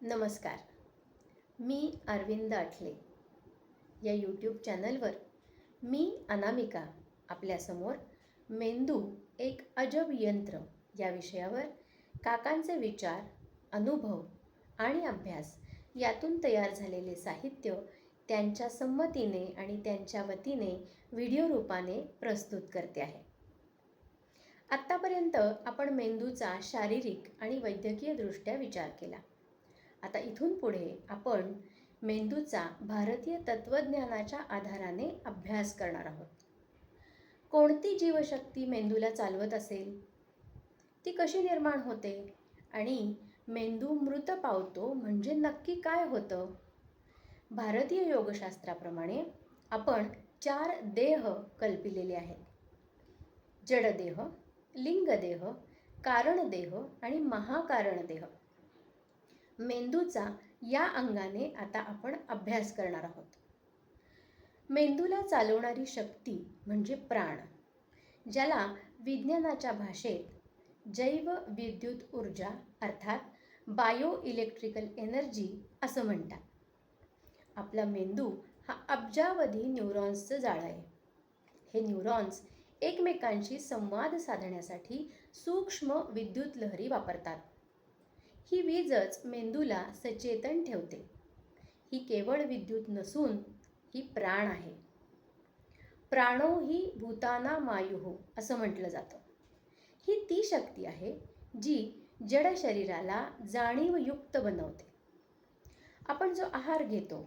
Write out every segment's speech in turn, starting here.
नमस्कार. मी अरविंद आठले. या यूट्यूब चॅनलवर मी अनामिका आपल्यासमोर मेंदू एक अजब यंत्र या विषयावर काकांचे विचार, अनुभव आणि अभ्यास यातून तयार झालेले साहित्य त्यांच्या संमतीने आणि त्यांच्या वतीने व्हिडिओ रूपाने प्रस्तुत करते आहे. आत्तापर्यंत आपण मेंदूचा शारीरिक आणि वैद्यकीय दृष्ट्या विचार केला. आता इथून पुढे आपण मेंदूचा भारतीय तत्त्वज्ञानाच्या आधाराने अभ्यास करणार आहोत. कोणती जीवशक्ती मेंदूला चालवत असेल, ती कशी निर्माण होते आणि मेंदू मृत पावतो म्हणजे नक्की काय होतं? भारतीय योगशास्त्राप्रमाणे आपण 4 देह कल्पिलेले आहेत: जडदेह, लिंगदेह, कारणदेह आणि महाकारणदेह. मेंदूचा या अंगाने आता आपण अभ्यास करणार आहोत. मेंदूला चालवणारी शक्ती म्हणजे प्राण, ज्याला विज्ञानाच्या भाषेत जैव विद्युत ऊर्जा अर्थात बायो इलेक्ट्रिकल एनर्जी असं म्हणतात. आपला मेंदू हा अब्जावधी न्यूरॉन्सचं जाळं आहे. हे न्यूरॉन्स एकमेकांशी संवाद साधण्यासाठी सूक्ष्म विद्युत लहरी वापरतात. ही वीजच मेंदूला सचेतन ठेवते. ही केवळ विद्युत नसून ही प्राण आहे. प्राणो ही भूतानामायुः असं म्हटलं जातं. ही ती शक्ती आहे जी जड शरीराला जाणीवयुक्त बनवते. आपण जो आहार घेतो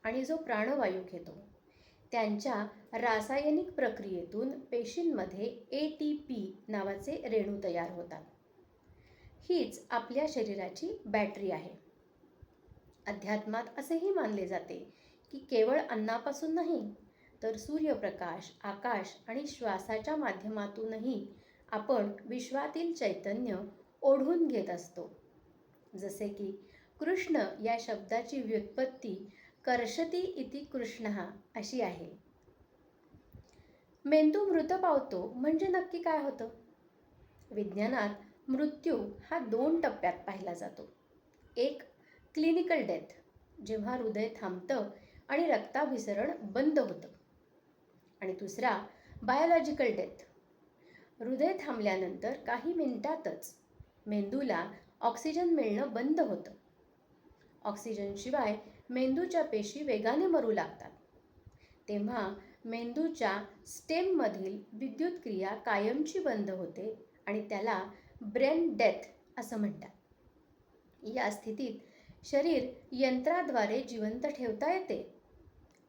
आणि जो प्राणवायू घेतो त्यांच्या रासायनिक प्रक्रियेतून पेशींमध्ये ATP नावाचे रेणू तयार होतात. हीच आपल्या शरीराची बॅटरी आहे. अध्यात्मात असेही मानले जाते की केवळ अन्नापासून नाही तर सूर्यप्रकाश, आकाश आणि श्वासाच्या माध्यमातूनही आपण विश्वातील चैतन्य ओढून घेत असतो. जसे की कृष्ण या शब्दाची व्युत्पत्ती कर्षति इति कृष्णः अशी आहे. मेंदू मृत पावतो म्हणजे नक्की काय होतं? विज्ञानात मृत्यू हा 2 टप्प्यात पाहिला जातो. एक क्लिनिकल डेथ, जेव्हा हृदय थांबतं आणि रक्ताभिसरण बंद होतं. आणि दुसरा बायोलॉजिकल डेथ. हृदय थांबल्यानंतर काही मिनिटातच मेंदूला ऑक्सिजन मिळणं बंद होतं. ऑक्सिजनशिवाय मेंदूच्या पेशी वेगाने मरू लागतात. तेव्हा मेंदूच्या स्टेममधील विद्युत क्रिया कायमची बंद होते आणि त्याला ब्रेन डेथ असं म्हणतात. या स्थितीत शरीर यंत्राद्वारे जिवंत ठेवता येते,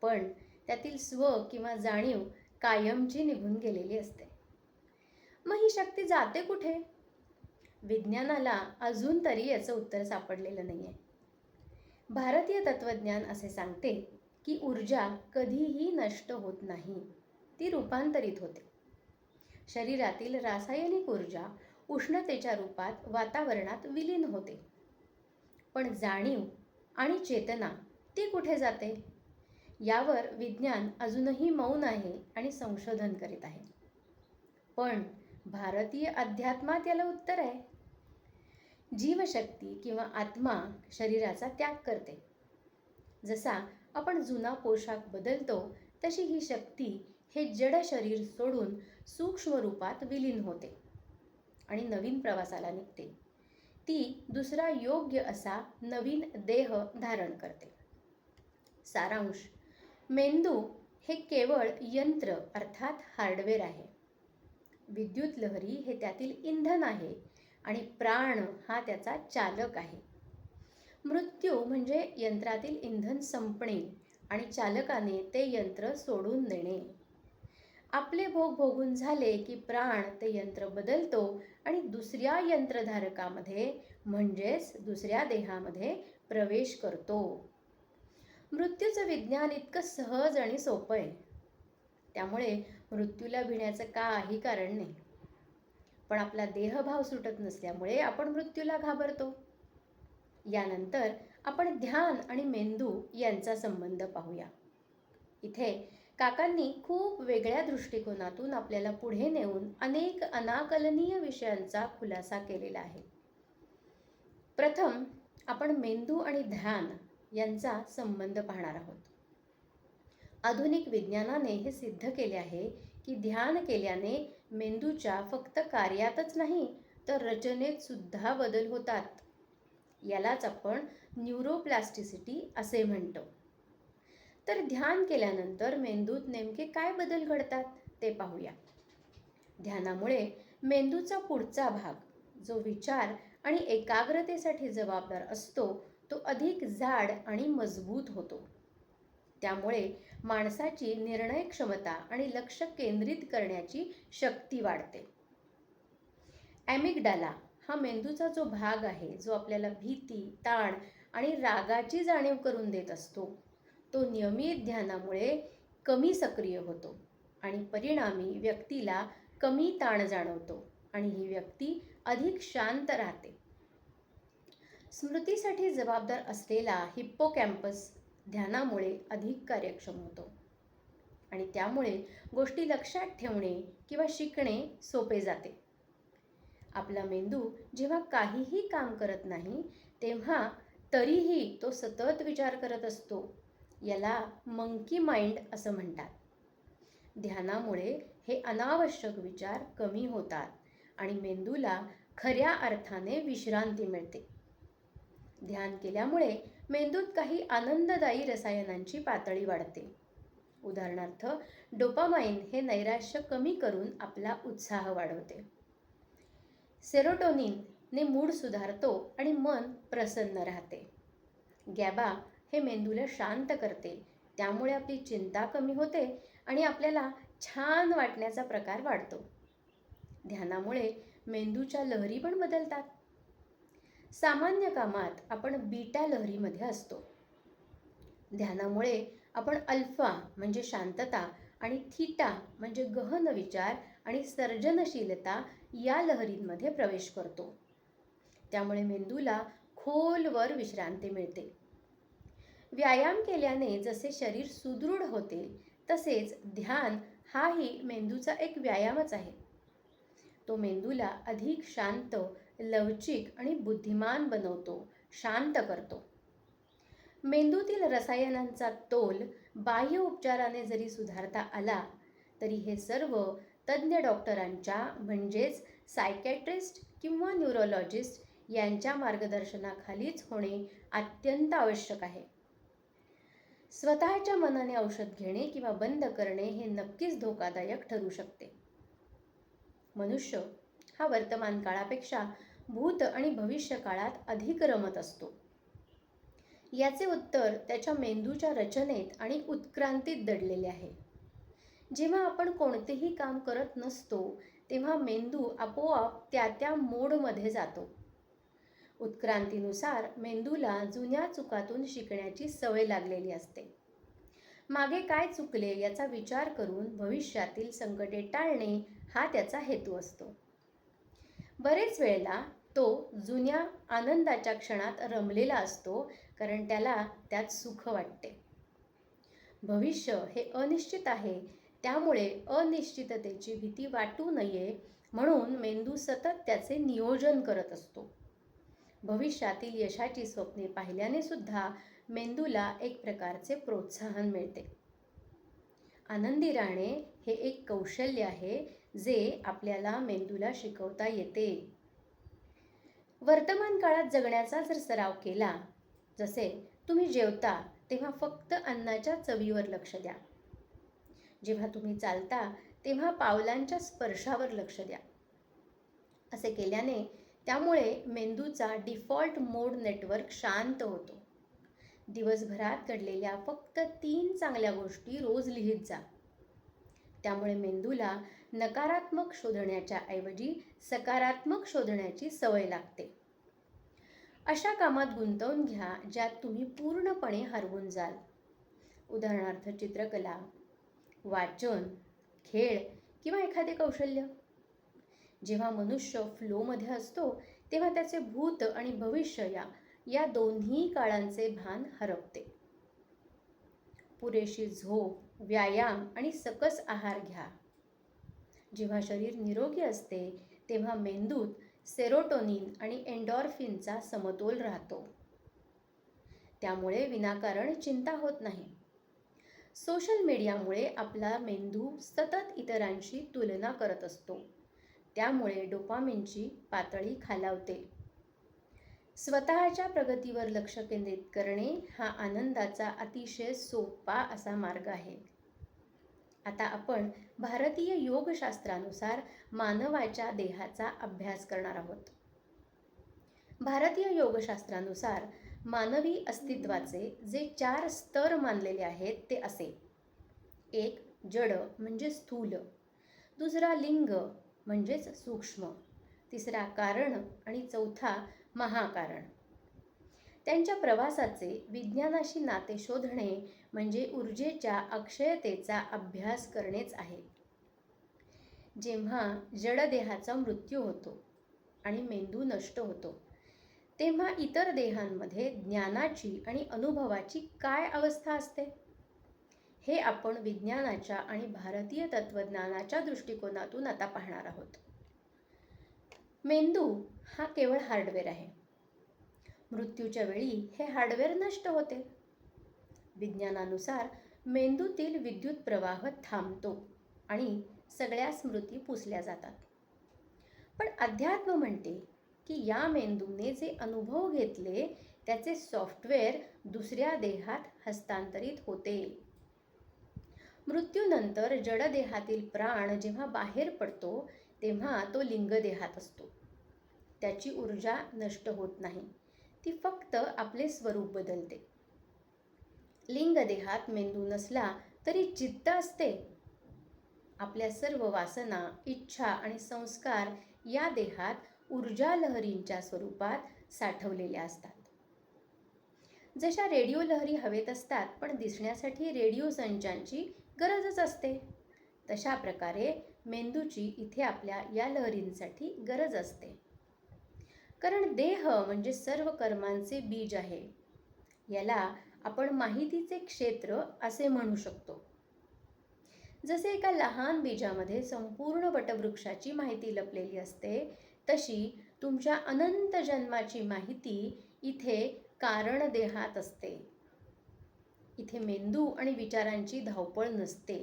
पण त्यातील स्व किंवा जाणीव कायमची निघून गेलेली असते. मग ही शक्ती जाते कुठे? विज्ञानाला अजून तरी याचं उत्तर सापडलेलं नाही आहे. भारतीय तत्त्वज्ञान असे सांगते की ऊर्जा कधीही नष्ट होत नाही, ती रूपांतरित होते. शरीरातील रासायनिक ऊर्जा उष्णतेच्या रूपात वातावरणात विलीन होते. पण जाणीव आणि चेतना ती कुठे जाते? यावर विज्ञान अजूनही मौन आहे आणि संशोधन करीत आहे. पण भारतीय अध्यात्मात याला उत्तर आहे. जीवशक्ती किंवा आत्मा शरीराचा त्याग करते. जसा आपण जुना पोशाख बदलतो तशी ही शक्ती हे जड शरीर सोडून सूक्ष्म रूपात विलीन होते आणि नवीन प्रवासाला निघते. ती दुसरा योग्य असा नवीन देह धारण करते. सारांश: मेंदू हे केवळ यंत्र अर्थात हार्डवेअर आहे. विद्युत लहरी हे त्यातील इंधन आहे आणि प्राण हा त्याचा चालक आहे. मृत्यू म्हणजे यंत्रातील इंधन संपणे आणि चालकाने ते यंत्र सोडून देणे. आपले भोग भोगून झाले की प्राण ते यंत्र बदलतो आणि दुसऱ्या यंत्रधारकामध्ये म्हणजेच दुसऱ्या देहामध्ये प्रवेश करतो. मृत्यूचं विज्ञान इतकं सहज आणि सोपं आहे, त्यामुळे मृत्यूला भिण्याचं काही कारण नाही. पण आपला देहभाव सुटत नसल्यामुळे आपण मृत्यूला घाबरतो. यानंतर आपण ध्यान आणि मेंदू यांचा संबंध पाहूया. इथे काकांनी खूप वेगळ्या दृष्टिकोनातून आपल्याला पुढे नेऊन अनेक अनाकलनीय विषयांचा खुलासा केलेला आहे. प्रथम आपण मेंदू आणि ध्यान यांचा संबंध पाहणार आहोत. आधुनिक विज्ञानाने हे सिद्ध केले आहे की ध्यान केल्याने मेंदूच्या फक्त कार्यातच नाही तर रचनेत सुद्धा बदल होतात. यालाच आपण न्यूरोप्लास्टिसिटी असे म्हणतो. तर ध्यान केल्यानंतर मेंदूत नेमके काय बदल घडतात ते पाहूया. ध्यानामुळे मेंदूचा पुढचा भाग जो विचार आणि एकाग्रतेसाठी जबाबदार असतो तो अधिक जाड आणि मजबूत होतो. त्यामुळे माणसाची निर्णय क्षमता आणि लक्ष केंद्रित करण्याची शक्ती वाढते. ॲमिगडाला हा मेंदूचा जो भाग आहे जो आपल्याला भीती, ताण आणि रागाची जाणीव करून देत असतो, तो नियमित ध्यानामुळे कमी सक्रिय होतो आणि परिणामी व्यक्तीला कमी ताण जाणवतो आणि ही व्यक्ती अधिक शांत राहते. स्मृतीसाठी जबाबदार असलेला हिप्पोकॅम्पस ध्यानामुळे अधिक कार्यक्षम होतो आणि त्यामुळे गोष्टी लक्षात ठेवणे किंवा शिकणे सोपे जाते. आपला मेंदू जेव्हा काहीही काम करत नाही तेव्हा तरीही तो सतत विचार करत असतो. याला मंकी माइंड असं म्हणतात. ध्यानामुळे हे अनावश्यक विचार कमी होतात आणि मेंदूला खऱ्या अर्थाने विश्रांती मिळते. ध्यान केल्यामुळे मेंदूत काही आनंददायी रसायनांची पातळी वाढते. उदाहरणार्थ डोपामाइन हे नैराश्य कमी करून आपला उत्साह वाढवते. सेरोटोनिनने मूड सुधारतो आणि मन प्रसन्न राहते. गॅबा हे मेंदूला शांत करते, त्यामुळे आपली चिंता कमी होते आणि आपल्याला छान वाटण्याचा प्रकार वाढतो. ध्यानामुळे मेंदूच्या लहरी पण बदलतात. सामान्य कामात आपण बीटा लहरीमध्ये असतो. ध्यानामुळे आपण अल्फा म्हणजे शांतता आणि थीटा म्हणजे गहन विचार आणि सर्जनशीलता या लहरींमध्ये प्रवेश करतो. त्यामुळे मेंदूला खोलवर विश्रांती मिळते. व्यायाम केल्याने जसे शरीर सुदृढ होते तसेच ध्यान हाही मेंदूचा एक व्यायामच आहे. तो मेंदूला अधिक शांत, लवचिक आणि बुद्धिमान बनवतो, शांत करतो. मेंदूतील रसायनांचा तोल बाह्य उपचाराने जरी सुधारता आला तरी हे सर्व तज्ज्ञ डॉक्टरांच्या म्हणजेच सायकॅट्रिस्ट किंवा न्यूरोलॉजिस्ट यांच्या मार्गदर्शनाखालीच होणे अत्यंत आवश्यक आहे. स्वतःच्या मनाने औषध घेणे किंवा बंद करणे हे नक्कीच धोकादायक ठरू शकते. मनुष्य हा वर्तमान काळापेक्षा भूत आणि भविष्य काळात अधिक रमत असतो. याचे उत्तर त्याच्या मेंदूच्या रचनेत आणि उत्क्रांतीत दडलेले आहे. जेव्हा आपण कोणतेही काम करत नसतो तेव्हा मेंदू आपोआप त्या मोडमध्ये जातो. उत्क्रांतीनुसार मेंदूला जुन्या चुकातून शिकण्याची सवय लागलेली असते. मागे काय चुकले याचा विचार करून भविष्यातील संकटे टाळणे हा त्याचा हेतू असतो. बरेच वेळेला तो जुन्या आनंदाच्या क्षणात रमलेला असतो कारण त्याला त्यात सुख वाटते. भविष्य हे अनिश्चित आहे, त्यामुळे अनिश्चिततेची भीती वाटू नये म्हणून मेंदू सतत त्याचे नियोजन करत असतो. भविष्यातील यशाची स्वप्ने पाहिल्याने सुद्धा मेंदूला एक प्रकारचे प्रोत्साहन मिळते. आनंदी राहणे हे एक कौशल्य आहे जे आपल्याला मेंदूला शिकवता येते. वर्तमान काळात जगण्याचा जर सराव केला, जसे तुम्ही जेवता तेव्हा फक्त अन्नाच्या चवीवर लक्ष द्या. जेव्हा तुम्ही चालता तेव्हा पावलांच्या स्पर्शावर लक्ष द्या. असे केल्याने त्यामुळे मेंदूचा डिफॉल्ट मोड नेटवर्क शांत होतो. दिवसभरात घडलेल्या फक्त 3 चांगल्या गोष्टी रोज लिहित जा. त्यामुळे मेंदूला नकारात्मक शोधण्याच्या ऐवजी सकारात्मक शोधण्याची सवय लागते. अशा कामात गुंतवून घ्या ज्यात तुम्ही पूर्णपणे हरवून जाल. उदाहरणार्थ चित्रकला, वाचन, खेळ किंवा एखादे कौशल्य. जेव्हा मनुष्य फ्लोमध्ये असतो तेव्हा त्याचे भूत आणि भविष्य या दोन्ही काळांचे भान हरपते. पुरेशी झोप, व्यायाम आणि सकस आहार घ्या. जेव्हा शरीर निरोगी असते तेव्हा मेंदूत सेरोटोनिन आणि एंडॉर्फिनचा समतोल राहतो. त्यामुळे विनाकारण चिंता होत नाही. सोशल मीडियामुळे आपला मेंदू सतत इतरांशी तुलना करत असतो. त्यामुळे डोपामिनची पातळी खालावते. स्वतःच्या प्रगतीवर लक्ष केंद्रित करणे हा आनंदाचा अतिशय सोपा असा मार्ग आहे. आता आपण भारतीय योगशास्त्रानुसार मानवाच्या देहाचा अभ्यास करणार आहोत. भारतीय योगशास्त्रानुसार मानवी अस्तित्वाचे जे 4 स्तर मानलेले आहेत ते असे: 1. जड म्हणजे स्थूल, दुसरा लिंग म्हणजेच सूक्ष्म, तिसरा कारण आणि चौथा महाकारण. त्यांच्या प्रवासाचे विज्ञानाशी नाते शोधणे म्हणजे ऊर्जेच्या अक्षयतेचा अभ्यास करणेच आहे. जेव्हा जडदेहाचा मृत्यू होतो आणि मेंदू नष्ट होतो, तेव्हा इतर देहांमध्ये ज्ञानाची आणि अनुभवाची काय अवस्था असते, हे आपण विज्ञानाच्या आणि भारतीय तत्त्वज्ञानाच्या दृष्टिकोनातून आता पाहणार आहोत. मेंदू हा केवळ हार्डवेअर आहे. मृत्यूच्या वेळी हे हार्डवेअर नष्ट होते. विज्ञानानुसार मेंदूतील विद्युत प्रवाह थांबतो आणि सगळ्या स्मृती पुसल्या जातात. पण अध्यात्म म्हणते की या मेंदूने जे अनुभव घेतले त्याचे सॉफ्टवेअर दुसऱ्या देहात हस्तांतरित होते. मृत्यूनंतर जडदेहातील प्राण जेव्हा बाहेर पडतो तेव्हा तो लिंगदेहात असतो. त्याची ऊर्जा नष्ट होत नाही, ती फक्त आपले स्वरूप बदलते. लिंगदेहात मेंदू नसला तरी चित्त असते. आपल्या सर्व वासना, इच्छा आणि संस्कार या देहात ऊर्जा लहरींच्या स्वरूपात साठवलेल्या असतात. जशा रेडिओ लहरी हवेत असतात पण दिसण्यासाठी रेडिओ संचांची गरजच असते, तशा प्रकारे मेंदूची इथे आपल्या या लहरींसाठी गरज असते. कारण देह म्हणजे सर्व कर्मांचे बीज आहे. याला आपण माहितीचे क्षेत्र असे म्हणू शकतो. जसे एका लहान बीजामध्ये संपूर्ण वटवृक्षाची माहिती लपलेली असते, तशी तुमच्या अनंत जन्माची माहिती इथे कारण देहात असते. इथे मेंदू आणि विचारांची धावपळ नसते.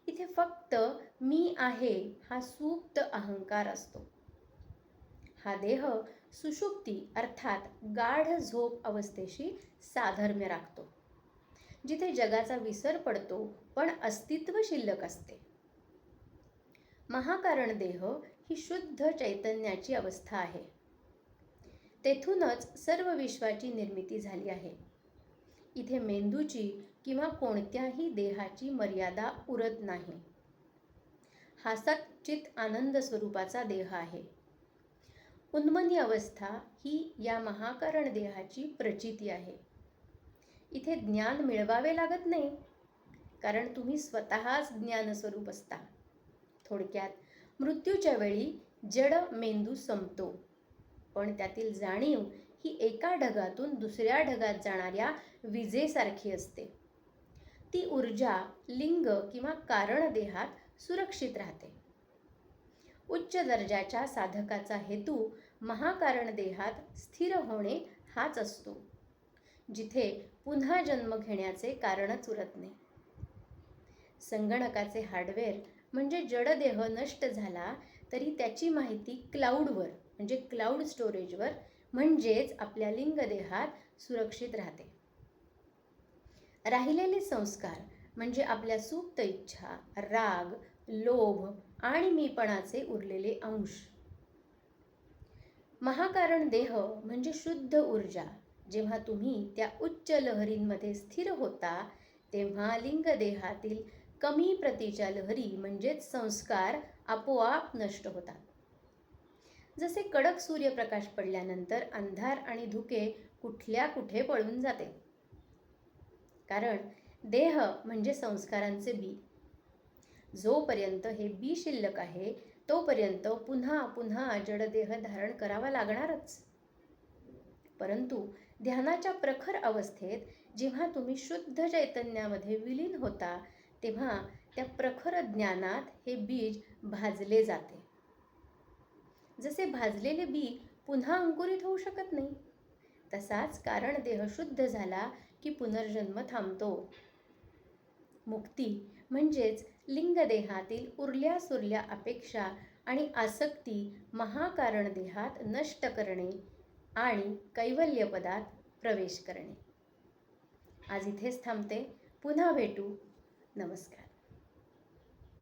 इथे फक्त मी आहे हा सुप्त अहंकार असतो. हा देह सुषुप्ती अर्थात गाढ झोप अवस्थेशी साधर्म्य राखतो, जिथे जगाचा विसर पडतो पण अस्तित्व शिल्लक असते. महाकारण देह ही शुद्ध चैतन्याची अवस्था आहे. तेथूनच सर्व विश्वाची निर्मिती झाली आहे. इथे मेंदूची किंवा कोणत्याही देहाची मर्यादा उरत नाही. हा सच्चित आनंद स्वरूपाचा देह आहे. उन्मनी अवस्था ही या महाकारण देहाची प्रचिती आहे. इथे ज्ञान मिळवावे लागत नाही, कारण तुम्ही स्वतःच ज्ञानस्वरूप असता. थोडक्यात मृत्यूच्या वेळी जड मेंदू संपतो, पण त्यातील जाणीव ही एका ढगातून दुसऱ्या ढगात जाणाऱ्या विजेसारखी असते. ती ऊर्जा लिंग किंवा कारण देहात सुरक्षित राहते. उच्च दर्जाच्या साधकाचा हेतू महाकारण देहात स्थिर होणे हाच असतो, जिथे पुन्हा जन्म घेण्याचे कारणच उरत नाही. संगणकाचे हार्डवेअर म्हणजे जडदेह नष्ट झाला तरी त्याची माहिती क्लाउडवर म्हणजे क्लाउड स्टोरेजवर म्हणजेच आपल्या लिंगदेहात सुरक्षित राहते. राहिलेले संस्कार म्हणजे आपल्या सुप्त इच्छा, राग, लोभ आणि मीपणाचे उरलेले अंश. महाकारण देह म्हणजे शुद्ध ऊर्जा. जेव्हा तुम्ही त्या उच्च लहरींमध्ये स्थिर होता तेव्हा लिंगदेहातील कमी प्रतीच्या लहरी म्हणजेच संस्कार आपोआप नष्ट होतात. जसे कडक सूर्यप्रकाश पडल्यानंतर अंधार आणि धुके कुठल्या कुठे पळून जाते. कारण देह म्हणजे संस्कारांचे बी. जोपर्यंत हे बी शिल्लक आहे तोपर्यंत पुन्हा पुन्हा जडदेह धारण करावा लागणारच. परंतु ध्यानाच्या प्रखर अवस्थेत जेव्हा तुम्ही शुद्ध चैतन्यामध्ये विलीन होता तेव्हा त्या प्रखर ज्ञानात हे बीज भाजले जाते. जसे भाजलेले बी पुन्हा अंकुरित होऊ शकत नाही, तसाच कारण देह शुद्ध झाला की पुनर्जन्म थांबतो. मुक्ती म्हणजेच लिंगदेहातील उरल्या सुरल्या अपेक्षा आणि आसक्ती महाकारण देहात नष्ट करणे आणि कैवल्यपदात प्रवेश करणे. आज इथेच थांबते. पुन्हा भेटू. नमस्कार.